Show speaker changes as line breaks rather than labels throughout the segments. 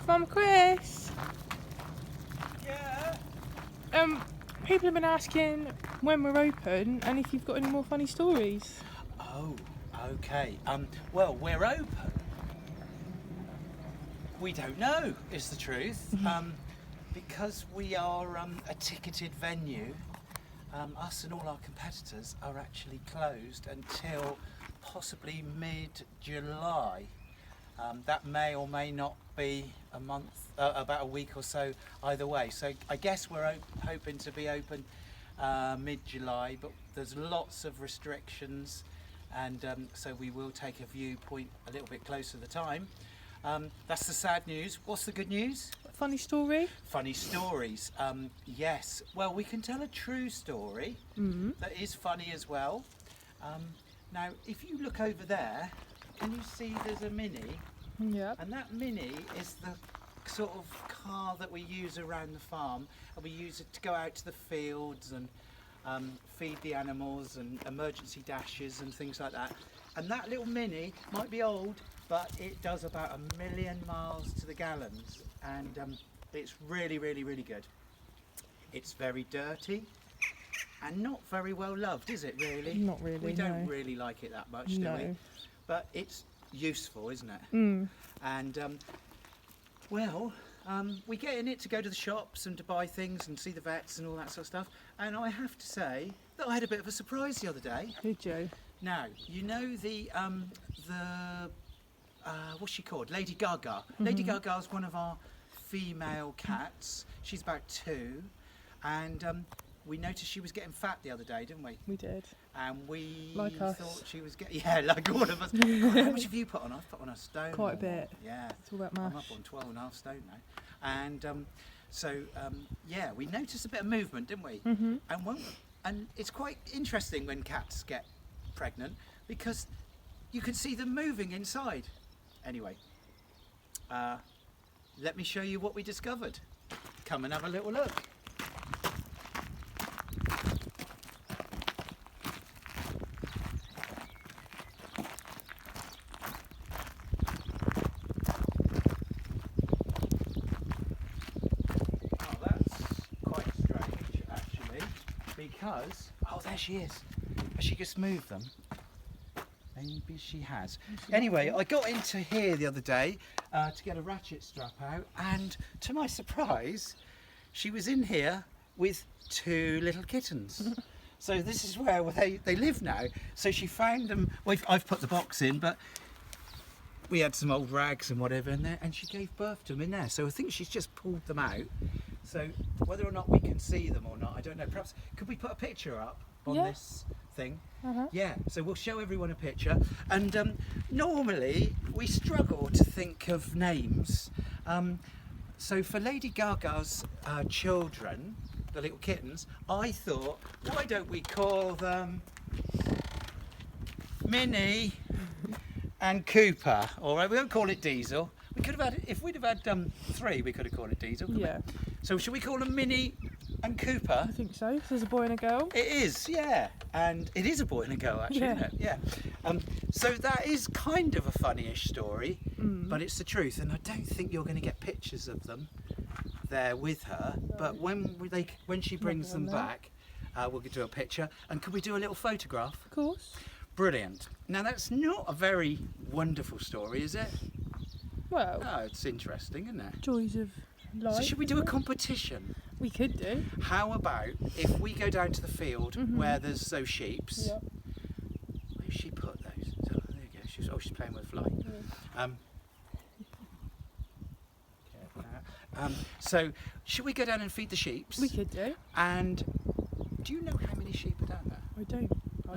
from Chris.
Yeah.
People have been asking when we're open and if you've got any more funny stories.
Oh, okay. Well, we're open. We don't know, is the truth. Because we are a ticketed venue, us and all our competitors are actually closed until possibly mid-July. That may or may not be a month, about a week or so either way. So I guess we're hoping to be open mid-July, but there's lots of restrictions, and so we will take a viewpoint a little bit closer to the time. That's the sad news. What's the good news?
Funny story?
Funny stories. Yes. Well, we can tell a true story that is funny as well. Now, if you look over there, can you see there's a Mini?
Yeah.
And that Mini is the sort of car that we use around the farm, and we use it to go out to the fields and feed the animals and emergency dashes and things like that. And that little Mini might be old, but it does about 1 million miles to the gallons, and it's really, really, really good. It's very dirty and not very well loved, is it really?
Not really,
We don't
no.
really like it that much, do
No.
we? But it's useful, isn't it? And well, we get in it to go to the shops and to buy things and see the vets and all that sort of stuff. And I have to say that I had a bit of a surprise the other day.
Did you?
Now, you know the what's she called? Lady Gaga. Lady Gaga's one of our female cats. She's about 2, and we noticed she was getting fat the other day, didn't we?
We did.
And we
Like us.
thought she was getting, yeah, like all of us. God, how much have you put on? I've put on a stone.
Quite a
or more.
bit.
Yeah.
It's all about
I'm
mash.
up on 12.5 stone now. And yeah, we noticed a bit of movement, didn't we? And it's quite interesting when cats get pregnant, because you can see them moving inside. Anyway, let me show you what we discovered. Come and have a little look. Oh, that's quite strange, actually, because, oh, there she is. Has she just moved them? Maybe she has. Anyway, I got into here the other day to get a ratchet strap out, and to my surprise, she was in here with 2 little kittens. So this is where they live now. So she found them. Well, I've put the box in, but we had some old rags and whatever in there, and she gave birth to them in there. So I think she's just pulled them out. So whether or not we can see them or not, I don't know. Perhaps could we put a picture up on this thing? Yeah, so we'll show everyone a picture. And normally we struggle to think of names. So for Lady Gaga's children, the little kittens, I thought, why don't we call them Minnie and Cooper? All right, we won't call it Diesel. We could have had, if we'd have had 3, we could have called it Diesel. couldn't we?
Yeah.
So should we call them Minnie and Cooper?
I think so. There's a boy and a girl.
It is, yeah, and it is a boy and a girl, actually, isn't it? Yeah. So that is kind of a funny-ish story, but it's the truth, and I don't think you're going to get pictures of them there with her. But when she brings them back, we'll do a picture. And could we do a little photograph?
Of course.
Brilliant. Now that's not a very wonderful story, is it?
Well,
Oh, it's interesting, isn't it?
joys of life.
So should we do a competition?
We could do.
How about if we go down to the field where there's those sheeps?
Yeah.
Where's she put those? Oh, there you go. She's playing with a fly. So should we go down and feed the sheeps?
We could do.
And do you know how many sheep are down there?
I don't.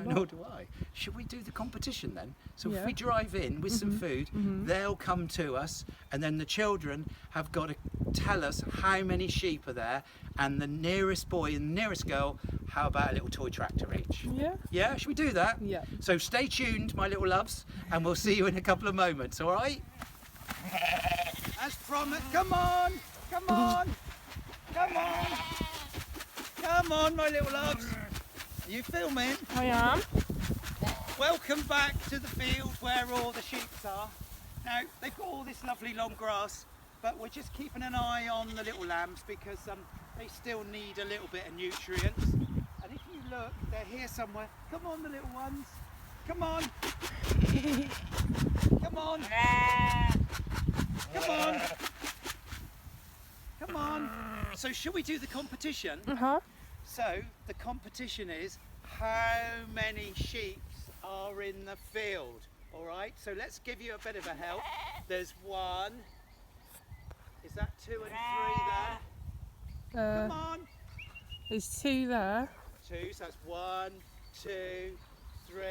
Nor do I. Should we do the competition then? So if
Yeah.
we drive in with some food, they'll come to us, and then the children have got to tell us how many sheep are there, and the nearest boy and the nearest girl, how about a little toy tractor each?
Yeah.
Yeah, should we do that?
Yeah.
So stay tuned, my little loves, and we'll see you in a couple of moments, all right? As promised, come on, come on, come on, come on, my little loves. Are you filming?
I am.
Welcome back to the field where all the sheep are. Now, they've got all this lovely long grass, but we're just keeping an eye on the little lambs because they still need a little bit of nutrients. And if you look, they're here somewhere. Come on, the little ones. Come on. Come on. Come on. Come on. So should we do the competition? So the competition is how many sheep are in the field. All right, so let's give you a bit of a help. There's 1. Is that 2 and 3 there? Come on.
There's 2 there.
2, so that's 1, 2, 3,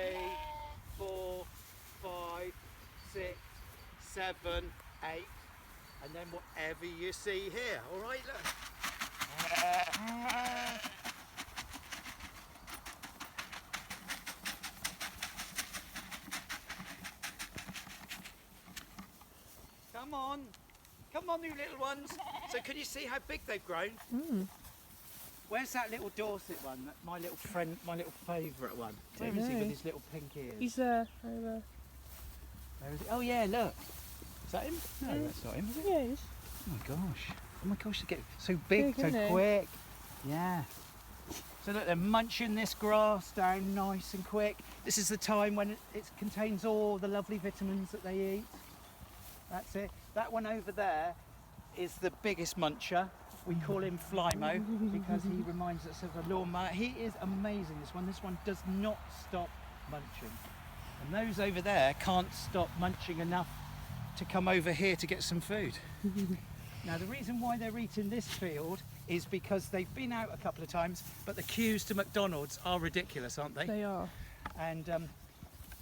4, 5, 6, 7, 8, and then whatever you see here. All right, look. Come on, you little ones. So can you see how big they've grown? Where's that little Dorset one? My little friend, my little favourite one. Where is he with his little pink ears?
He's there, over.
Where is he? Oh yeah, look. Is that him? No, that's not him, is it?
Yeah, he is.
Oh my gosh, they get so big, so quick. Yeah. So look, they're munching this grass down nice and quick. This is the time when it contains all the lovely vitamins that they eat. That's it. That one over there is the biggest muncher. We call him Flymo because he reminds us of a lawnmower. He is amazing, this one. This one does not stop munching. And those over there can't stop munching enough to come over here to get some food. Now the reason why they're eating this field is because they've been out a couple of times, but the queues to McDonald's are ridiculous, aren't they?
They are.
And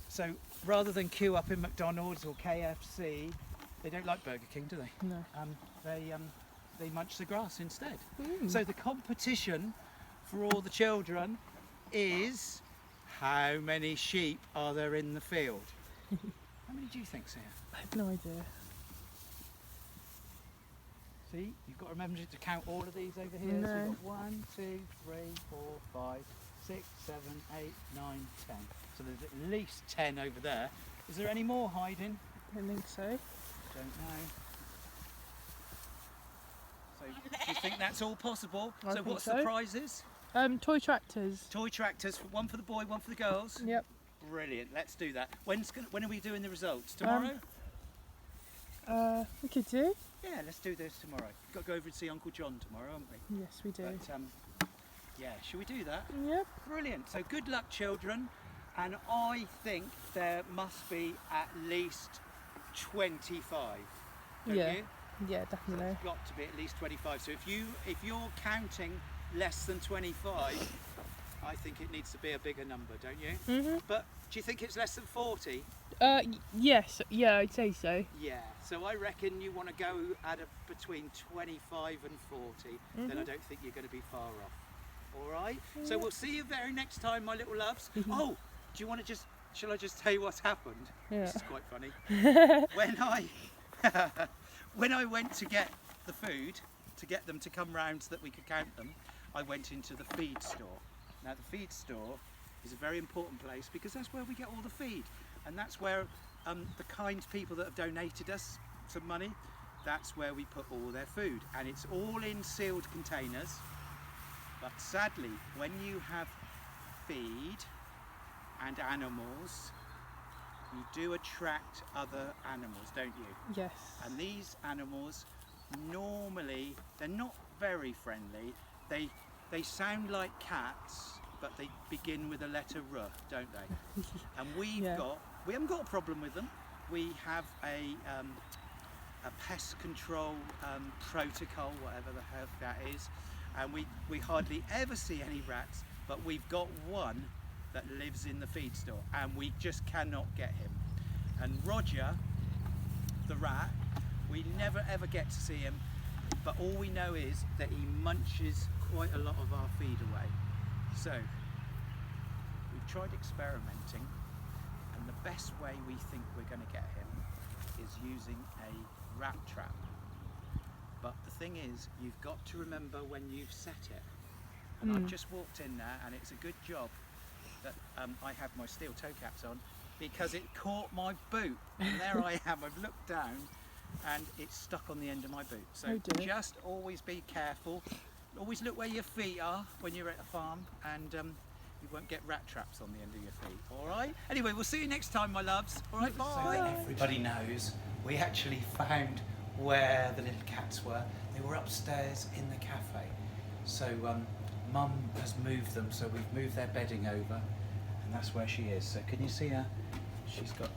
so rather than queue up in McDonald's or KFC, they don't like Burger King, do they?
No.
They munch the grass instead. So the competition for all the children is how many sheep are there in the field? How many do you think's here?
I have no idea.
See, you've got to remember to count all of these over here.
No.
So you've got 1, 2, 3, 4, 5, 6, 7, 8, 9, 10. So there's at least 10 over there. Is there any more hiding?
I think so.
Don't know. So do you think that's all possible?
I
So
think
what's
so.
the prizes?
Toy tractors.
Toy tractors, one for the boy, one for the girls.
Yep.
Brilliant. Let's do that. When are we doing the results? Tomorrow?
We could do.
Yeah, let's do this tomorrow. We've got to go over and see Uncle John tomorrow, haven't we?
Yes, we do.
But, yeah, should we do that?
Yep.
Brilliant. So good luck, children. And I think there must be at least 25. Don't
Yeah.
you?
Yeah,
So
definitely.
there's got to be at least 25. So if you're counting less than 25, I think it needs to be a bigger number, don't you? But do you think it's less than 40?
Yes. Yeah, I'd say so.
Yeah. So I reckon you want to go at between 25 and 40. Then I don't think you're going to be far off. All right. So we'll see you very next time, my little loves. Oh, do you want to shall I just tell you what's happened?
Yeah.
This is quite funny. When I went to get the food, to get them to come round so that we could count them, I went into the feed store. Now the feed store is a very important place because that's where we get all the feed, and that's where the kind people that have donated us some money, that's where we put all their food, and it's all in sealed containers. But sadly, when you have feed and animals, you do attract other animals, don't you?
Yes.
And these animals, normally, they're not very friendly. They sound like cats, but they begin with the letter R, don't they? And we haven't got a problem with them. We have a pest control protocol, whatever the hell that is, and we hardly ever see any rats, but we've got one that lives in the feed store, and we just cannot get him. And Roger, the rat, we never ever get to see him, but all we know is that he munches quite a lot of our feed away. So we've tried experimenting, and the best way we think we're going to get him is using a rat trap. But the thing is, you've got to remember when you've set it. And I've just walked in there, and it's a good job that I have my steel toe caps on, because it caught my boot, and there I am. I've looked down and it's stuck on the end of my boot. So
Oh dear.
just always be careful. Always look where your feet are when you're at a farm, and you won't get rat traps on the end of your feet. All right. Anyway, we'll see you next time, my loves. All right. Bye.
Bye.
So that everybody knows, we actually found where the little cats were. They were upstairs in the cafe. So Mum has moved them. So we've moved their bedding over, and that's where she is. So can you see her? She's got.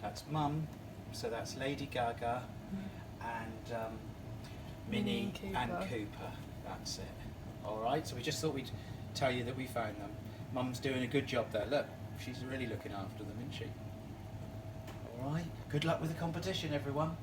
That's Mum. So that's Lady Gaga and Minnie and Cooper. That's it. All right. So we just thought we'd tell you that we found them. Mum's doing a good job there. Look, she's really looking after them, isn't she? All right. Good luck with the competition, everyone.